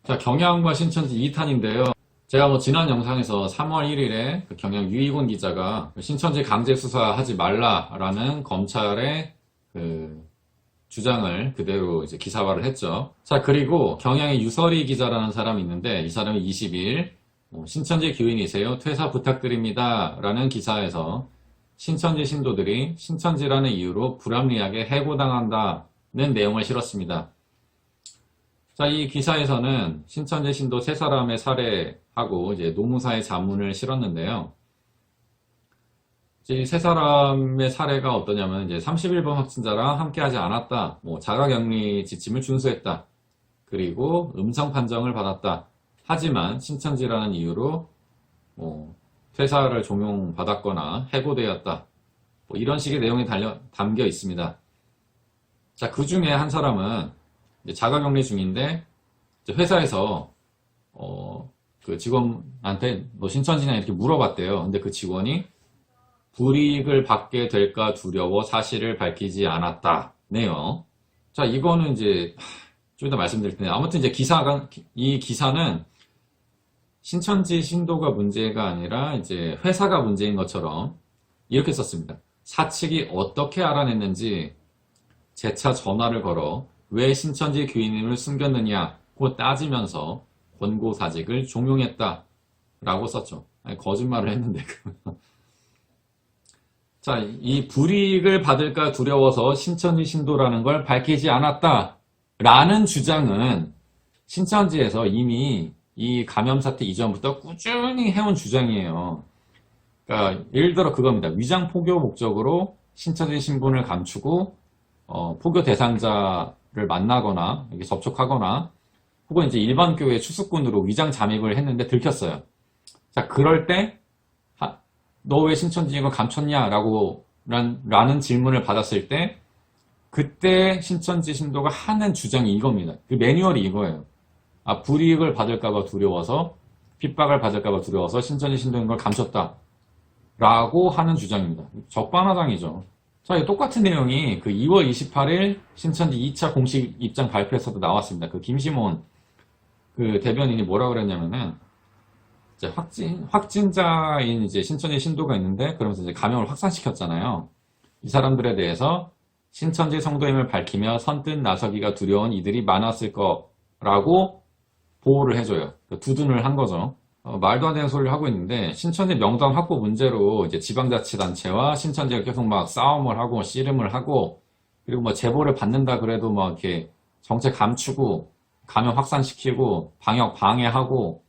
자, 경향과 신천지 2탄인데요. 제가 지난 영상에서 3월 1일에 경향 유이곤 기자가 신천지 강제 수사하지 말라라는 검찰의 주장을 그대로 이제 기사화를 했죠. 자, 그리고 경향의 유설이 기자라는 사람이 있는데 이 사람이 20일 신천지 교인이세요? 퇴사 부탁드립니다. 라는 기사에서 신천지 신도들이 신천지라는 이유로 불합리하게 해고당한다는 내용을 실었습니다. 자, 이 기사에서는 신천지 신도 세 사람의 사례하고 이제 노무사의 자문을 실었는데요. 이 세 사람의 사례가 어떠냐면 이제 31번 확진자랑 함께하지 않았다, 자가격리 지침을 준수했다, 그리고 음성 판정을 받았다. 하지만 신천지라는 이유로 퇴사를 종용받았거나 해고되었다. 이런 식의 내용이 담겨 있습니다. 자, 그 중에 한 사람은 이제 자가격리 중인데 회사에서 그 직원한테 너 신천지냐 이렇게 물어봤대요. 근데 그 직원이 불이익을 받게 될까 두려워 사실을 밝히지 않았다네요. 자, 이거는 이제 좀 이따 말씀드릴 텐데 아무튼 이제 이 기사는 신천지 신도가 문제가 아니라 이제 회사가 문제인 것처럼 이렇게 썼습니다. 사측이 어떻게 알아냈는지 재차 전화를 걸어 왜 신천지 교인임을 숨겼느냐고 따지면서 권고사직을 종용했다 라고 썼죠. 아니, 거짓말을 했는데 자, 이 불이익을 받을까 두려워서 신천지 신도라는 걸 밝히지 않았다 라는 주장은 신천지에서 이미 이 감염 사태 이전부터 꾸준히 해온 주장이에요. 그러니까 예를 들어 그겁니다. 위장 포교 목적으로 신천지 신분을 감추고 포교 대상자를 만나거나 이렇게 접촉하거나 혹은 이제 일반 교회 추수꾼으로 위장 잠입을 했는데 들켰어요. 자, 그럴 때 너 왜 신천지 이걸 감췄냐 라는 질문을 받았을 때 그때 신천지 신도가 하는 주장이 이겁니다. 그 매뉴얼이 이거예요. 불이익을 받을까봐 두려워서, 핍박을 받을까봐 두려워서 신천지 신도인 걸 감췄다 라고 하는 주장입니다. 적반하장이죠. 자, 이 똑같은 내용이 그 2월 28일 신천지 2차 공식 입장 발표에서도 나왔습니다. 그 김시몬 그 대변인이 뭐라 그랬냐면은 이제 확진자인 이제 신천지 신도가 있는데 그러면서 이제 감염을 확산시켰잖아요. 이 사람들에 대해서 신천지 성도임을 밝히며 선뜻 나서기가 두려운 이들이 많았을 거라고 보호를 해줘요. 두둔을 한 거죠. 말도 안 되는 소리를 하고 있는데 신천지 명단 확보 문제로 이제 지방자치단체와 신천지가 계속 막 싸움을 하고 씨름을 하고 그리고 제보를 받는다 그래도 이렇게 정책 감추고 감염 확산시키고 방역 방해하고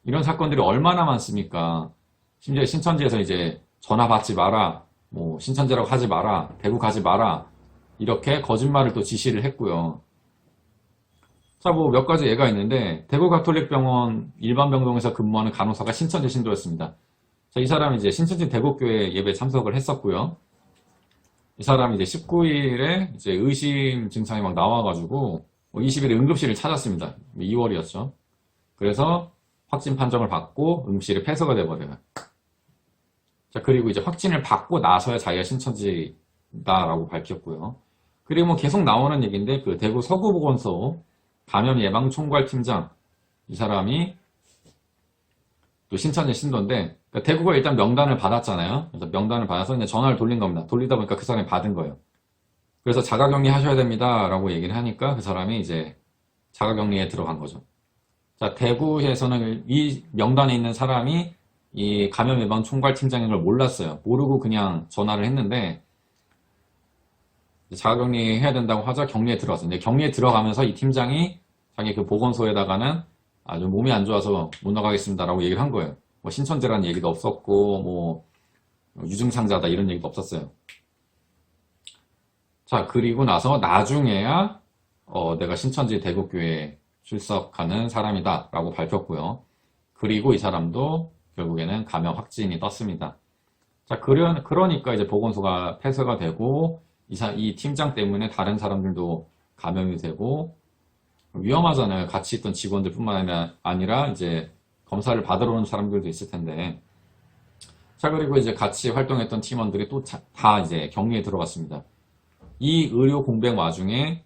이런 사건들이 얼마나 많습니까? 심지어 신천지에서 이제 전화 받지 마라, 신천지라고 하지 마라, 대구 가지 마라 이렇게 거짓말을 또 지시를 했고요. 자, 몇 가지 예가 있는데, 대구 가톨릭병원 일반병동에서 근무하는 간호사가 신천지 신도였습니다. 자, 이 사람이 이제 신천지 대구교회 예배 참석을 했었고요. 이 사람이 이제 19일에 이제 의심 증상이 막 나와가지고, 20일에 응급실을 찾았습니다. 2월이었죠. 그래서 확진 판정을 받고 응급실에 폐쇄가 돼버려요. 자, 그리고 이제 확진을 받고 나서야 자기가 신천지다라고 밝혔고요. 그리고 계속 나오는 얘기인데, 그 대구 서구보건소 감염 예방 총괄 팀장 이 사람이 또 신천지 신도인데 그러니까 대구가 일단 명단을 받았잖아요. 그래서 명단을 받아서 이제 전화를 돌린 겁니다. 돌리다 보니까 그 사람이 받은 거예요. 그래서 자가격리 하셔야 됩니다라고 얘기를 하니까 그 사람이 이제 자가격리에 들어간 거죠. 자, 대구에서는 이 명단에 있는 사람이 이 감염 예방 총괄 팀장인 걸 몰랐어요. 모르고 그냥 전화를 했는데 자가격리 해야 된다고 하자 격리에 들어갔어요. 근데 격리에 들어가면서 이 팀장이 자기 그 보건소에다가는 아주 몸이 안 좋아서 못 나가겠습니다라고 얘기를 한 거예요. 신천지라는 얘기도 없었고, 유증상자다 이런 얘기도 없었어요. 자, 그리고 나서 나중에야, 내가 신천지 대구교회에 출석하는 사람이다 라고 밝혔고요. 그리고 이 사람도 결국에는 감염 확진이 떴습니다. 자, 그러니까 이제 보건소가 폐쇄가 되고, 이 팀장 때문에 다른 사람들도 감염이 되고 위험하잖아요. 같이 있던 직원들 뿐만 아니라 이제 검사를 받으러 오는 사람들도 있을 텐데. 자, 그리고 이제 같이 활동했던 팀원들이 또 다 이제 격리에 들어갔습니다. 이 의료 공백 와중에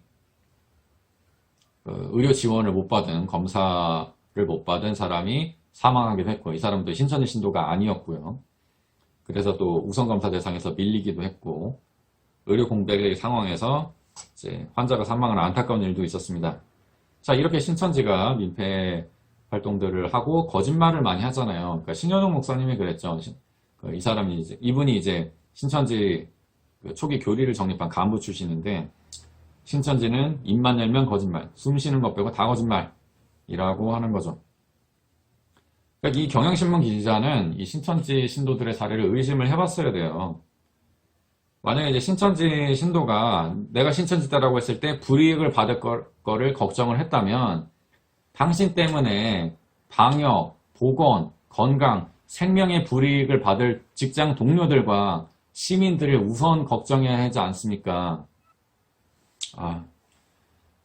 의료 지원을 못 받은, 검사를 못 받은 사람이 사망하기도 했고, 이 사람도 신천지 신도가 아니었고요. 그래서 또 우선검사 대상에서 밀리기도 했고, 의료 공백 상황에서 이제 환자가 사망하는 안타까운 일도 있었습니다. 자, 이렇게 신천지가 민폐 활동들을 하고 거짓말을 많이 하잖아요. 그러니까 신현웅 목사님이 그랬죠. 이 사람이 이분이 이제 신천지 초기 교리를 정립한 간부 출신인데, 신천지는 입만 열면 거짓말, 숨 쉬는 것 빼고 다 거짓말이라고 하는 거죠. 그러니까 이 경향신문 기자는 이 신천지 신도들의 사례를 의심을 해봤어야 돼요. 만약에 이제 신천지 신도가 내가 신천지다라고 했을 때 불이익을 받을 거를 걱정을 했다면 당신 때문에 방역, 보건, 건강, 생명의 불이익을 받을 직장 동료들과 시민들을 우선 걱정해야 하지 않습니까?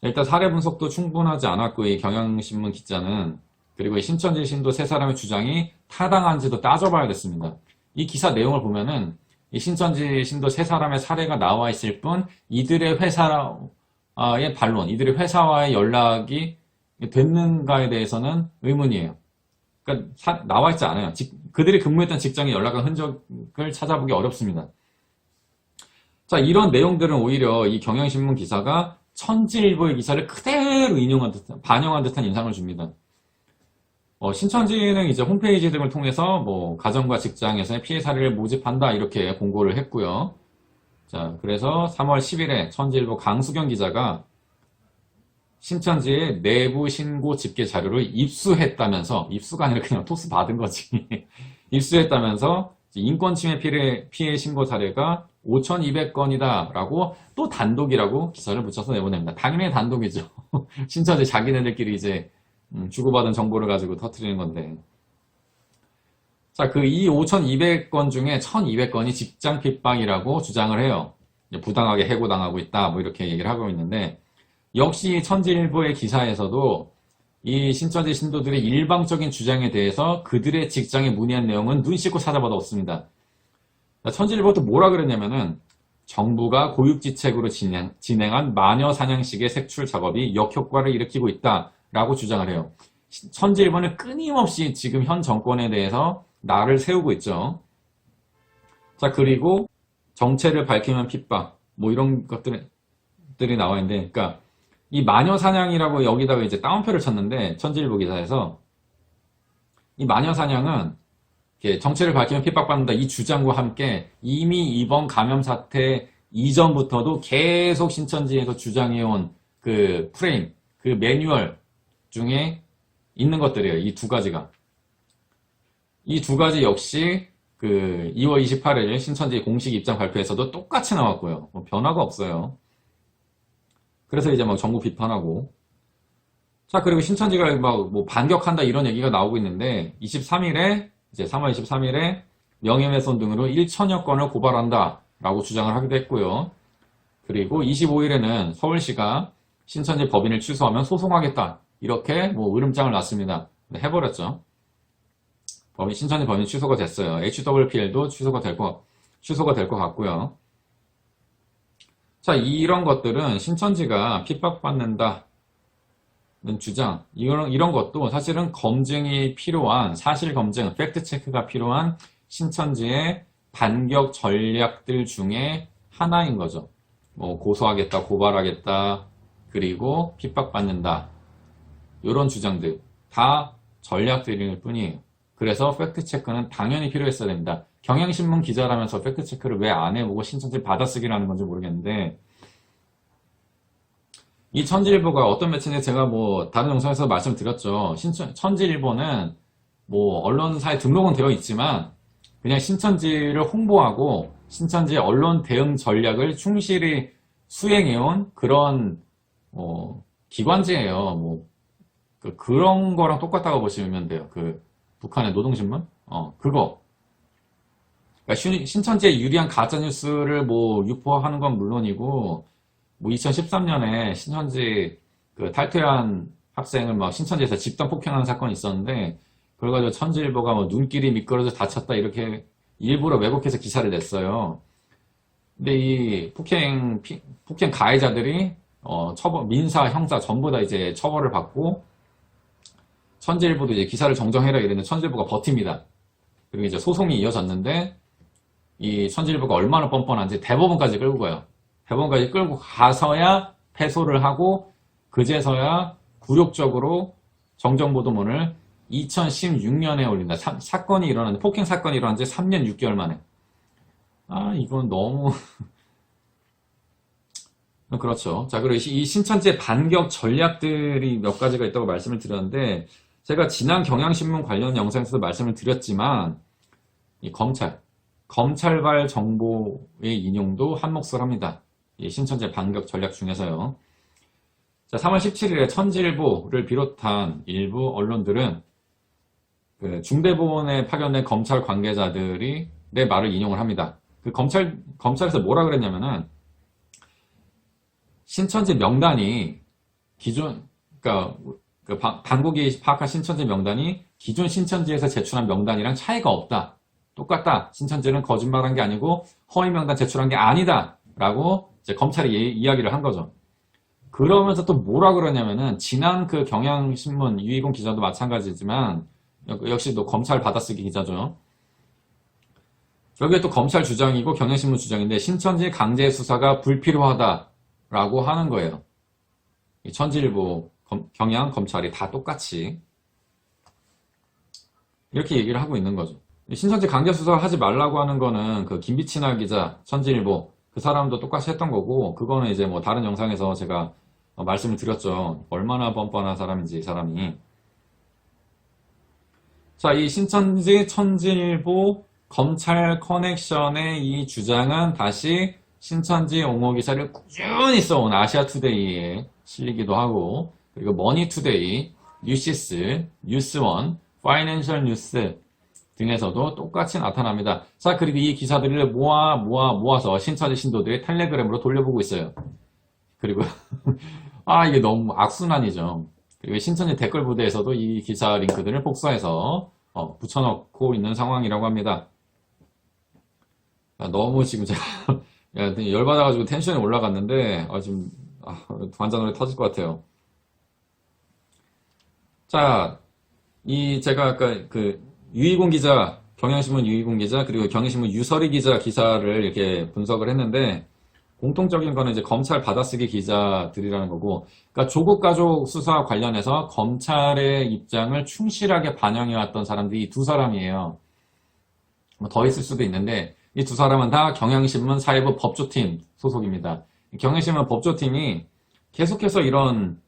일단 사례 분석도 충분하지 않았고 이 경향신문 기자는 그리고 이 신천지 신도 세 사람의 주장이 타당한지도 따져봐야겠습니다. 이 기사 내용을 보면은 이 신천지 신도 세 사람의 사례가 나와 있을 뿐 이들의 회사의 반론, 이들의 회사와의 연락이 됐는가에 대해서는 의문이에요. 그러니까 나와 있지 않아요. 그들이 근무했던 직장에 연락한 흔적을 찾아보기 어렵습니다. 자, 이런 내용들은 오히려 이 경향신문 기사가 천지일보의 기사를 그대로 반영한 듯한 인상을 줍니다. 신천지는 이제 홈페이지 등을 통해서 뭐 가정과 직장에서의 피해 사례를 모집한다 이렇게 공고를 했고요. 자, 그래서 3월 10일에 천지일보 강수경 기자가 신천지의 내부 신고 집계 자료를 입수했다면서, 입수가 아니라 그냥 토스 받은 거지. 입수했다면서 인권침해 피해 신고 사례가 5,200건이다 라고 또 단독이라고 기사를 붙여서 내보냅니다. 당연히 단독이죠. 신천지 자기네들끼리 이제 주고받은 정보를 가지고 터트리는 건데. 자, 이 5,200건 중에 1,200건이 직장 핍박이라고 주장을 해요. 부당하게 해고당하고 있다, 뭐 이렇게 얘기를 하고 있는데, 역시 천지일보의 기사에서도 이 신천지 신도들의 일방적인 주장에 대해서 그들의 직장에 문의한 내용은 눈 씻고 찾아봐도 없습니다. 천지일보도 뭐라 그랬냐면은, 정부가 고육지책으로 진행한 마녀 사냥식의 색출 작업이 역효과를 일으키고 있다 라고 주장을 해요. 천지일보는 끊임없이 지금 현 정권에 대해서 날을 세우고 있죠. 자, 그리고 정체를 밝히면 핍박, 뭐 이런 것들이 나와 있는데, 그러니까 이 마녀 사냥이라고 여기다가 이제 따옴표를 쳤는데, 천지일보 기사에서 이 마녀 사냥은 정체를 밝히면 핍박받는다 이 주장과 함께 이미 이번 감염 사태 이전부터도 계속 신천지에서 주장해온 그 프레임, 그 매뉴얼 중에 있는 것들이에요. 이 두 가지가. 이 두 가지 역시 2월 28일 신천지 공식 입장 발표에서도 똑같이 나왔고요. 뭐 변화가 없어요. 그래서 이제 막 정부 비판하고. 자, 그리고 신천지가 막 뭐 반격한다 이런 얘기가 나오고 있는데, 23일에, 이제 3월 23일에 명예훼손 등으로 1천여 건을 고발한다 라고 주장을 하기도 했고요. 그리고 25일에는 서울시가 신천지 법인을 취소하면 소송하겠다 이렇게 뭐 으름장을 놨습니다. 해버렸죠. 신천지 법인 취소가 됐어요. HWPL도 취소가 될 것 같고요. 자, 이런 것들은 신천지가 핍박받는다는 주장, 이런 것도 사실은 검증이 필요한, 사실 검증, 팩트 체크가 필요한 신천지의 반격 전략들 중에 하나인 거죠. 뭐 고소하겠다, 고발하겠다, 그리고 핍박받는다. 이런 주장들 다 전략들일 뿐이에요. 그래서 팩트체크는 당연히 필요했어야 됩니다. 경향신문 기자라면서 팩트체크를 왜 안 해보고 신천지 받아쓰기를 하는 건지 모르겠는데, 이 천지일보가 어떤 매체인지 제가 뭐 다른 영상에서 말씀드렸죠. 천지일보는 뭐 언론사에 등록은 되어 있지만 그냥 신천지를 홍보하고 신천지의 언론 대응 전략을 충실히 수행해온 그런 기관지예요. 뭐 그런 거랑 똑같다고 보시면 돼요. 북한의 노동신문? 그거. 그러니까 신천지에 유리한 가짜뉴스를 뭐 유포하는 건 물론이고, 뭐 2013년에 신천지 탈퇴한 학생을 막 신천지에서 집단 폭행하는 사건이 있었는데, 그걸 가지고 천지일보가 뭐 눈길이 미끄러져 다쳤다 이렇게 일부러 왜곡해서 기사를 냈어요. 근데 이 폭행 가해자들이 처벌, 민사, 형사 전부 다 이제 처벌을 받고, 천지일보도 이제 기사를 정정해라 이랬는데 천지일보가 버팁니다. 그리고 이제 소송이 이어졌는데, 이 천지일보가 얼마나 뻔뻔한지 대법원까지 끌고 가요. 대법원까지 끌고 가서야 패소를 하고, 그제서야 굴욕적으로 정정보도문을 2016년에 올린다. 사건이 일어났는데, 폭행 사건이 일어난 지 3년 6개월 만에. 아, 이건 너무, 그렇죠. 자, 그리고 이 신천지의 반격 전략들이 몇 가지가 있다고 말씀을 드렸는데, 제가 지난 경향신문 관련 영상에서도 말씀을 드렸지만, 이 검찰발 정보의 인용도 한몫을 합니다. 이 신천지의 반격 전략 중에서요. 자, 3월 17일에 천지일보를 비롯한 일부 언론들은 그 중대본에 파견된 검찰 관계자들이 내 말을 인용을 합니다. 그 검찰에서 뭐라 그랬냐면은, 신천지 명단이 그러니까 당국이 파악한 신천지 명단이 기존 신천지에서 제출한 명단이랑 차이가 없다. 똑같다. 신천지는 거짓말한 게 아니고 허위 명단 제출한 게 아니다. 라고 이제 검찰이 이야기를 한 거죠. 그러면서 또 뭐라 그러냐면은, 지난 그 경향신문 유희공 기자도 마찬가지지만, 역시 또 검찰 받아쓰기 기자죠. 여기에 또 검찰 주장이고 경향신문 주장인데, 신천지 강제 수사가 불필요하다라고 하는 거예요. 이 천지일보, 경향, 검찰이 다 똑같이 이렇게 얘기를 하고 있는 거죠. 신천지 강제 수사 하지 말라고 하는 거는 그 김비치나 기자, 천지일보 그 사람도 똑같이 했던 거고, 그거는 이제 뭐 다른 영상에서 제가 말씀을 드렸죠. 얼마나 뻔뻔한 사람인지 이 사람이. 자, 이 신천지, 천지일보, 검찰 커넥션의 이 주장은 다시 신천지 옹호 기사를 꾸준히 써온 아시아투데이에 실리기도 하고, 그리고 머니투데이, 뉴시스, 뉴스원, 파이낸셜 뉴스 등에서도 똑같이 나타납니다. 자, 그리고 이 기사들을 모아서 신천지 신도들의 텔레그램으로 돌려보고 있어요. 그리고 이게 너무 악순환이죠. 그리고 신천지 댓글 부대에서도 이 기사 링크들을 복사해서 붙여넣고 있는 상황이라고 합니다. 너무 지금 제가 열받아가지고 텐션이 올라갔는데, 지금 관자놀이 터질 것 같아요. 자, 제가 아까 그 유희공 기자, 경향신문 유희공 기자, 그리고 경향신문 유설희 기자 기사를 이렇게 분석을 했는데, 공통적인 거는 이제 검찰 받아쓰기 기자들이라는 거고, 그러니까 조국 가족 수사 관련해서 검찰의 입장을 충실하게 반영해왔던 사람들이 이 두 사람이에요. 뭐 더 있을 수도 있는데, 이 두 사람은 다 경향신문 사회부 법조팀 소속입니다. 경향신문 법조팀이 계속해서 이런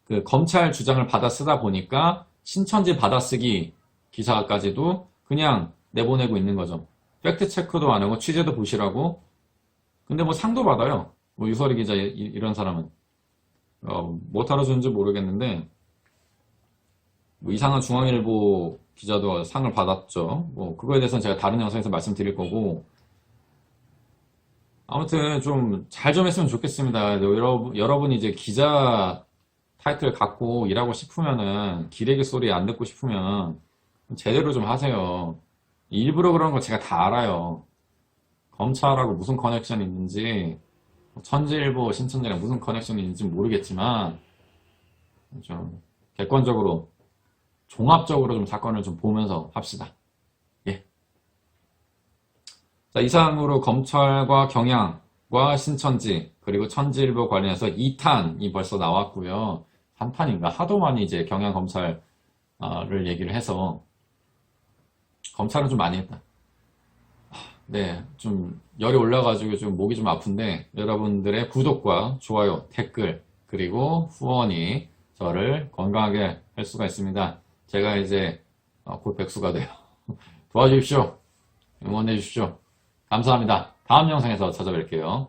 그 검찰 주장을 받아 쓰다 보니까 신천지 받아쓰기 기사까지도 그냥 내보내고 있는 거죠. 팩트 체크도 안 하고 취재도 보시라고. 근데 뭐 상도 받아요. 뭐 유설희 기자 이런 사람은 뭐 타러 주는지 모르겠는데, 뭐 이상한 중앙일보 기자도 상을 받았죠. 뭐 그거에 대해서는 제가 다른 영상에서 말씀드릴 거고, 아무튼 좀 잘 좀 했으면 좋겠습니다. 여러분이 이제 기자 타이틀 갖고 일하고 싶으면은, 기레기 소리 안 듣고 싶으면 제대로 좀 하세요. 일부러 그런 거 제가 다 알아요. 검찰하고 무슨 커넥션이 있는지, 천지일보, 신천지랑 무슨 커넥션이 있는지 모르겠지만, 좀 객관적으로, 종합적으로 좀 사건을 좀 보면서 합시다. 예. 자, 이상으로 검찰과 경향과 신천지, 그리고 천지일보 관련해서 2탄이 벌써 나왔고요. 3탄인가? 하도 많이 이제 경향 검찰을 얘기를 해서, 검찰은 좀 많이 했다. 네, 좀 열이 올라가지고 좀 목이 좀 아픈데, 여러분들의 구독과 좋아요, 댓글, 그리고 후원이 저를 건강하게 할 수가 있습니다. 제가 이제 곧 백수가 돼요. 도와주십시오. 응원해 주십시오. 감사합니다. 다음 영상에서 찾아뵐게요.